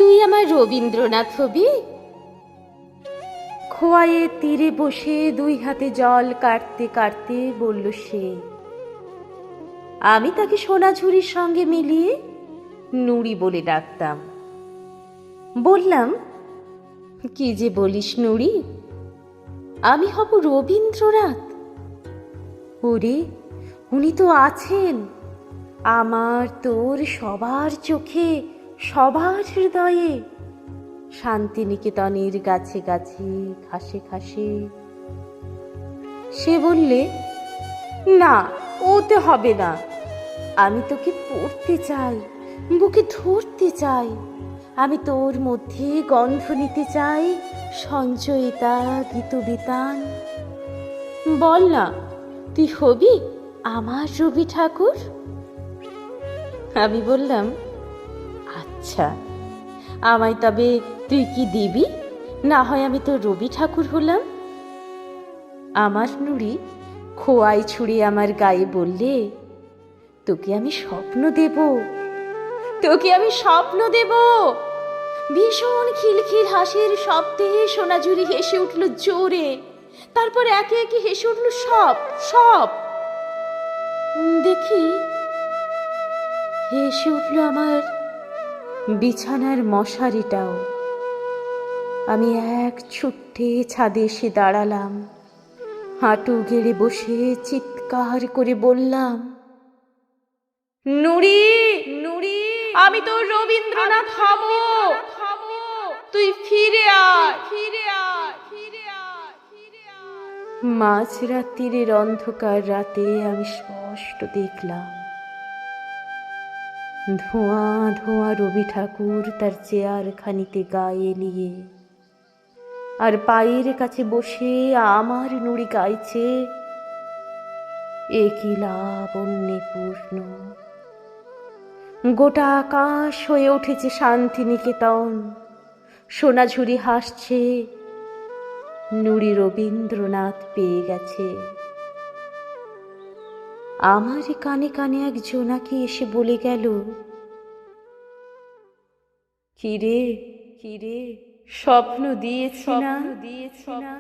তুই আমার রবীন্দ্রনাথ হবি? খোয়াইয়ের তীরে বসে দুই হাতে জল কাটতে কাটতে বলল সে। আমি তাকে সোনাঝুরির সঙ্গে মিলিয়ে নুড়ি বলে ডাকতাম। বললাম, কি যে বলিস নুড়ি, আমি হব রবীন্দ্রনাথ? ওরে, উনি তো আছেন, আমার তোর সবার চোখে, সবার হৃদয়ে, শান্তিনিকেতনের গাছে গাছে, ঘাসে ঘাসে। সে বললে, না, ওতে হবে না, আমি তোকে পড়তে চাই, বুকে ধরতে চাই, আমি তোর মধ্যে গন্ধ নিতে চাই, সঞ্চয়িতা গীতবিতান। বল না, তুই হবি আমার রবি ঠাকুর? আমি বললাম, আচ্ছা, আমায় তবে তুই কি দিবি? না হয় আমি তোর রবি ঠাকুর হলাম। আমার নুড়ি খোয়াই ছুঁড়ে আমার গায়ে বললে, তোকে আমি স্বপ্ন দেব, তোকে আমি স্বপ্ন দেব। ভীষণ খিলখিল হাসির শব্দে সোনাঝুরি হেসে উঠল জোরে, তারপর একে একে হেসে উঠল সব সব। দেখি, হেসে উঠল আমার বিছানার মশারিটাও। আমি এক ছুট্টে ছাদে এসে দাঁড়ালাম, হাঁটু গেড়ে বসে চিৎকার করে বললাম, নুড়ি, নুড়ি, আমি তোর রবীন্দ্রনাথ হব, তুই ফিরে আয়, ফিরে আয়, ফিরে আয়, ফিরে আয়। মাঝরাত্রির অন্ধকার রাতে আমি স্পষ্ট দেখলাম ধোঁয়া ধোঁয়া রবি ঠাকুর তার চেয়ার খানিতে গায়ে নিয়ে, আর পায়ের কাছে বসে আমার নুড়ি গাইছে, একই লাবণ্যে পূর্ণ। গোটা আকাশ হয়ে উঠেছে শান্তিনিকেতন, সোনাঝুরি হাসছে, নুড়ি রবীন্দ্রনাথ পেয়ে গেছে। আমার কানে কানে এক জোনাকি এসে বলে গেল, কিরে, কিরে, স্বপ্ন দিয়েছি না, দিয়েছি না।